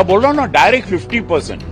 बोल रहा हूं ना, डायरेक्ट 50%।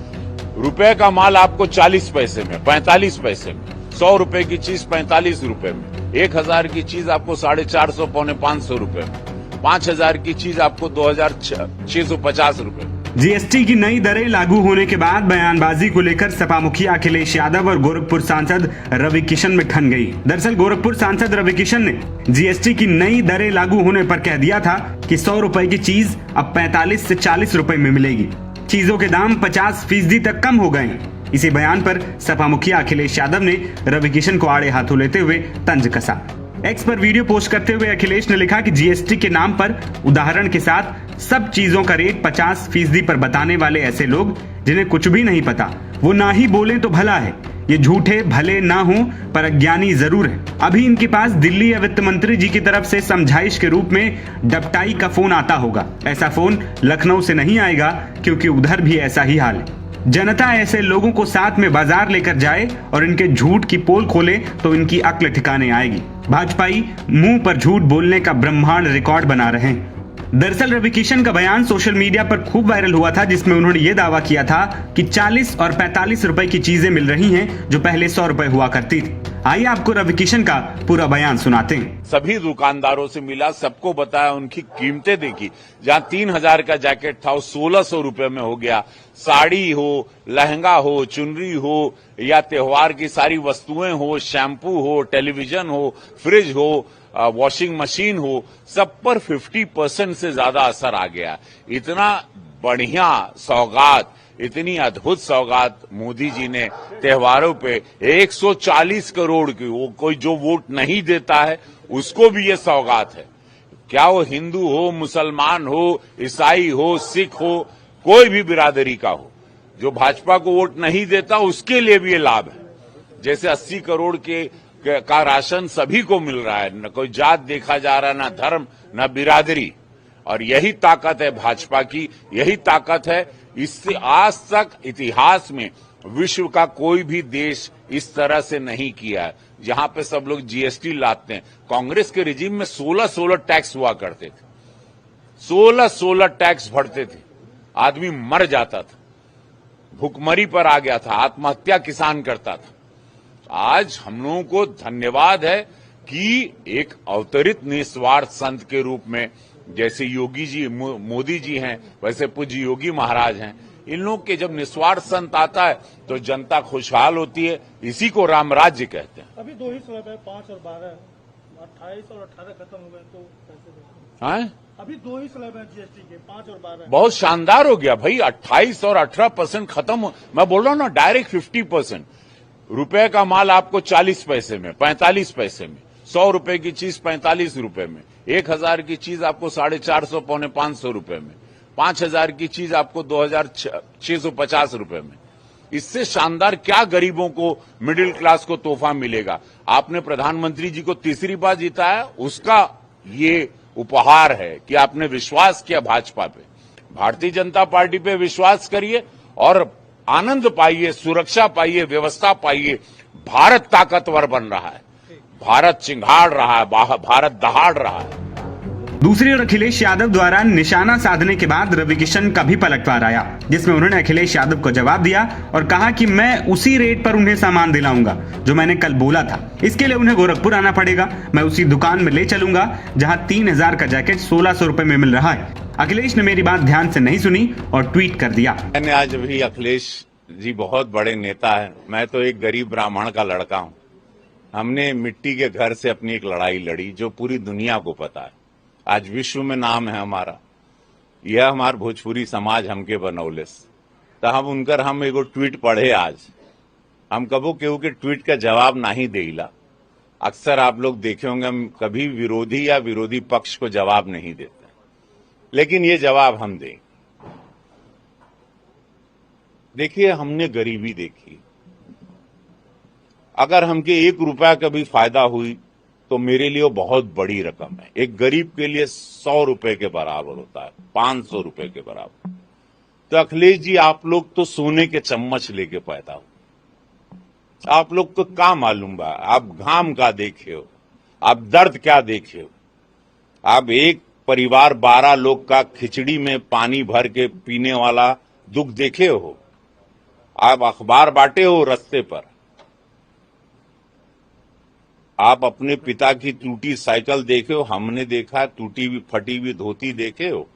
रुपए का माल आपको 40 पैसे में, 45 पैसे में, 100 रुपए की चीज 45 रुपए में, 1000 की चीज आपको 450 पौने 500 रुपए में, 5000 की चीज आपको 2650 रुपए में। जीएसटी की नई दरें लागू होने के बाद बयानबाजी को लेकर सपा मुखिया अखिलेश यादव और गोरखपुर सांसद रवि किशन में ठन गई। दरअसल गोरखपुर सांसद रवि किशन ने जीएसटी की नई दरें लागू होने पर कह दिया था कि 100 रुपए की चीज अब 45 से 40 रुपए में मिलेगी। चीजों के दाम 50% तक कम हो गए। इसी बयान पर सपा मुखिया अखिलेश यादव ने रवि किशन को आड़े हाथों लेते हुए तंज कसा। एक्स पर वीडियो पोस्ट करते हुए अखिलेश ने लिखा कि जीएसटी के नाम पर उदाहरण के साथ सब चीजों का रेट 50% पर बताने वाले ऐसे लोग जिन्हें कुछ भी नहीं पता, वो ना ही बोले तो भला है। ये झूठे भले ना हो पर अज्ञानी जरूर है। अभी इनके पास दिल्ली या वित्त मंत्री जी की तरफ से समझाइश के रूप में डपटाई का फोन आता होगा। ऐसा फोन लखनऊ से नहीं आएगा क्योंकि उधर भी ऐसा ही हाल है। जनता ऐसे लोगों को साथ में बाजार लेकर जाए और इनके झूठ की पोल खोले तो इनकी अक्ल ठिकाने आएगी। भाजपाई मुंह पर झूठ बोलने का ब्रह्मांड रिकॉर्ड बना रहे हैं। दरअसल रवि किशन का बयान सोशल मीडिया पर खूब वायरल हुआ था, जिसमें उन्होंने ये दावा किया था कि 40 और 45 रुपए की चीजें मिल रही हैं जो पहले 100 रुपए हुआ करती थी। आइए आपको रवि किशन का पूरा बयान सुनाते हैं। सभी दुकानदारों से मिला, सबको बताया, उनकी कीमतें देखी। जहां 3000 का जैकेट था वो 1600 रुपए में हो गया। साड़ी हो, लहंगा हो, चुनरी हो या त्योहार की सारी वस्तुएं हो, शैम्पू हो, टेलीविजन हो, फ्रिज हो, वॉशिंग मशीन हो, सब पर 50% से ज्यादा असर आ गया। इतना बढ़िया सौगात, इतनी अद्भुत सौगात मोदी जी ने त्योहारों पे 140 करोड़ की, वो कोई जो वोट नहीं देता है उसको भी ये सौगात है। क्या वो हिंदू हो, मुसलमान हो, ईसाई हो, सिख हो, कोई भी बिरादरी का हो, जो भाजपा को वोट नहीं देता उसके लिए भी ये लाभ है। जैसे 80 करोड़ का राशन सभी को मिल रहा है, न कोई जात देखा जा रहा, न धर्म, न बिरादरी। और यही ताकत है भाजपा की, यही ताकत है। इससे आज तक इतिहास में विश्व का कोई भी देश इस तरह से नहीं किया है, जहां पे सब लोग जीएसटी लाते हैं। कांग्रेस के रिजीम में 16 टैक्स हुआ करते थे, 16 टैक्स भरते थे, आदमी मर जाता था, भुखमरी पर आ गया था, आत्महत्या किसान करता था। आज हम लोगों को धन्यवाद है कि एक अवतरित निस्वार्थ संत के रूप में जैसे योगी जी, मोदी जी हैं, वैसे पूज्य योगी महाराज हैं। इन लोग के जब निस्वार्थ संत आता है तो जनता खुशहाल होती है। इसी को राम राज्य कहते हैं। अभी 2 ही स्लैब है, 5 और 12, 28 और 18 खत्म हो गए तो कैसे देखें? हाँ? अभी 2 ही स्लैब है जीएसटी के, 5 और 12। बहुत शानदार हो गया भाई, 28 और 18% खत्म। मैं बोल रहा हूं ना, डायरेक्ट 50%। रुपए का माल आपको 40 पैसे में, 45 पैसे में, 100 रुपए की चीज 45 रुपए में, 1000 की चीज आपको 450 पौने 500 रुपए में, 5000 की चीज आपको 2650 रुपए में। इससे शानदार क्या गरीबों को, मिडिल क्लास को तोहफा मिलेगा? आपने प्रधानमंत्री जी को तीसरी बार जिताया, उसका ये उपहार है कि आपने विश्वास किया भाजपा पे। भारतीय जनता पार्टी पे विश्वास करिए और आनंद पाइए, सुरक्षा पाइए, व्यवस्था पाइए। भारत ताकतवर बन रहा है, भारत चिंगाड़ रहा है, भारत दहाड़ रहा है। दूसरी ओर अखिलेश यादव द्वारा निशाना साधने के बाद रवि किशन का भी पलटवार आया, जिसमें उन्होंने अखिलेश यादव को जवाब दिया और कहा कि मैं उसी रेट पर उन्हें सामान दिलाऊंगा जो मैंने कल बोला था। इसके लिए उन्हें गोरखपुर आना पड़ेगा। मैं उसी दुकान में ले चलूंगा जहां 3000 का जैकेट 1600 रुपए में मिल रहा है। अखिलेश ने मेरी बात ध्यान से नहीं सुनी और ट्वीट कर दिया। मैंने आज भी, अखिलेश जी बहुत बड़े नेता है, मैं तो एक गरीब ब्राह्मण का लड़का हूं। हमने मिट्टी के घर से अपनी एक लड़ाई लड़ी जो पूरी दुनिया को पता है। आज विश्व में नाम है हमारा। यह हमार भोजपुरी समाज हमके बनौलेस। तो हम एगो ट्वीट पढ़े आज। हम कबो केहू के ट्वीट का जवाब नहीं देला। अक्सर आप लोग देखे होंगे हम कभी विरोधी या विरोधी पक्ष को जवाब नहीं देते, लेकिन ये जवाब हम दें। देखिए, हमने गरीबी देखी। अगर हमके 1 रुपया का भी फायदा हुई तो मेरे लिए वो बहुत बड़ी रकम है। एक गरीब के लिए 100 रुपए के बराबर होता है, 500 रुपए के बराबर। तो अखिलेश जी, आप लोग तो सोने के चम्मच लेके पैदा हो। आप लोग को क्या मालूम बा? आप घाम का देखे हो, आप दर्द क्या देखे हो? आप एक परिवार 12 लोग का खिचड़ी में पानी भर के पीने वाला दुख देखे हो? आप अखबार बांटे हो रास्ते पर? आप अपने पिता की टूटी साइकिल देखे हो? हमने देखा टूटी हुई फटी हुई धोती देखे हो?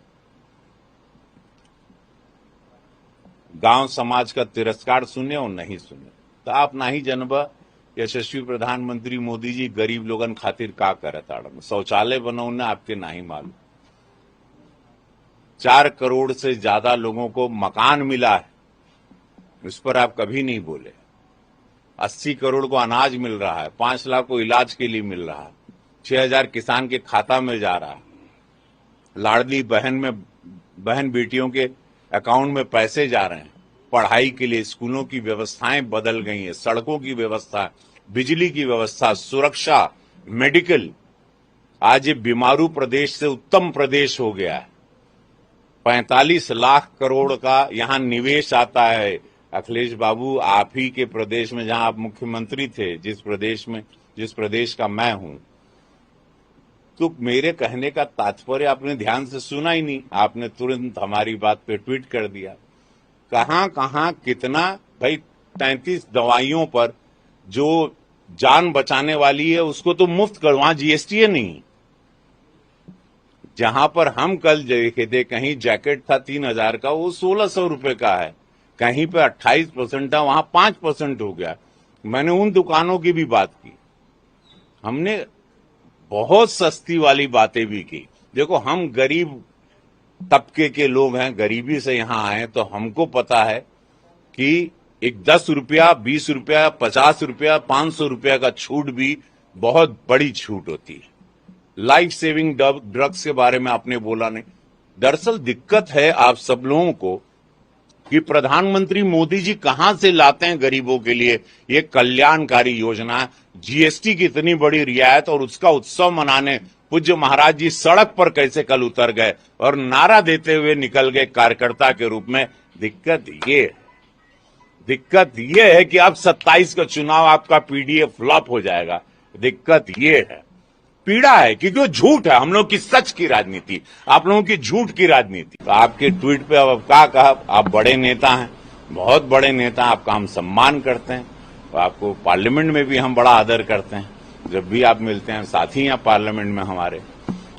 गांव समाज का तिरस्कार सुने हो? नहीं सुने। तो आप ना ही जनबा यशस्वी प्रधानमंत्री मोदी जी गरीब लोगन खातिर का करत आड़न। शौचालय बनौने आपके ना ही मालूम। 4 करोड़ से ज्यादा लोगों को मकान मिला है, उस पर आप कभी नहीं बोले। 80 करोड़ को अनाज मिल रहा है, 5 लाख को इलाज के लिए मिल रहा है, 6000 किसान के खाता में जा रहा है, लाडली बहन बेटियों के अकाउंट में पैसे जा रहे हैं, पढ़ाई के लिए स्कूलों की व्यवस्थाएं बदल गई हैं, सड़कों की व्यवस्था, बिजली की व्यवस्था, सुरक्षा, मेडिकल। आज ये बीमारू प्रदेश से उत्तम प्रदेश हो गया है। 45 लाख करोड़ का यहां निवेश आता है। अखिलेश बाबू, आप ही के प्रदेश में, जहां आप मुख्यमंत्री थे, जिस प्रदेश का मैं हूं, तो मेरे कहने का तात्पर्य आपने ध्यान से सुना ही नहीं। आपने तुरंत हमारी बात पे ट्वीट कर दिया। कहां कितना भाई, 33 दवाइयों पर जो जान बचाने वाली है उसको तो मुफ्त कर, वहां जीएसटी है नहीं। जहां पर हम कल देखे थे, कहीं जैकेट था 3000 का, वो 1600 रुपए का है। कहीं पे 28% था, वहां 5% हो गया। मैंने उन दुकानों की भी बात की। हमने बहुत सस्ती वाली बातें भी की। देखो, हम गरीब तबके के लोग हैं, गरीबी से यहां आए, तो हमको पता है कि एक 10 रुपया, 20 रुपया, 50 रुपया, 500 रुपया का छूट भी बहुत बड़ी छूट होती है। लाइफ सेविंग ड्रग्स के बारे में आपने बोला नहीं। दरअसल दिक्कत है आप सब लोगों को कि प्रधानमंत्री मोदी जी कहां से लाते हैं गरीबों के लिए ये कल्याणकारी योजना। जीएसटी की इतनी बड़ी रियायत और उसका उत्सव मनाने पूज्य महाराज जी सड़क पर कैसे कल उतर गए और नारा देते हुए निकल गए कार्यकर्ता के रूप में। दिक्कत ये है कि अब 27 का चुनाव आपका पीडीए फ्लॉप हो जाएगा। दिक्कत ये है, पीड़ा है, क्योंकि वो झूठ है। हम लोग की सच की राजनीति, आप लोगों की झूठ की राजनीति। तो आपके ट्वीट पे अब क्या कहा, आप बड़े नेता हैं, बहुत बड़े नेता, आपका हम सम्मान करते हैं, तो आपको पार्लियामेंट में भी हम बड़ा आदर करते हैं। जब भी आप मिलते हैं, साथी हैं पार्लियामेंट में हमारे।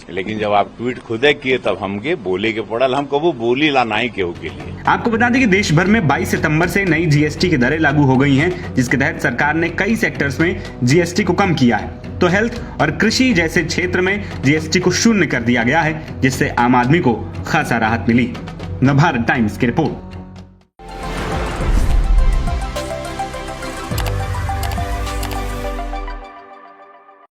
लेकिन जब आप ट्वीट खुदे किए तब हमके बोले के पड़ल, हम कबू बोली ला नहीं केहू के लिए। आपको बता दें कि देश भर में 22 सितंबर से नई जीएसटी की दरें लागू हो गई हैं, जिसके तहत सरकार ने कई सेक्टर्स में जीएसटी को कम किया है। तो हेल्थ और कृषि जैसे क्षेत्र में जीएसटी को शून्य कर दिया गया है, जिससे आम आदमी को खासा राहत मिली। नवभारत टाइम्स की रिपोर्ट।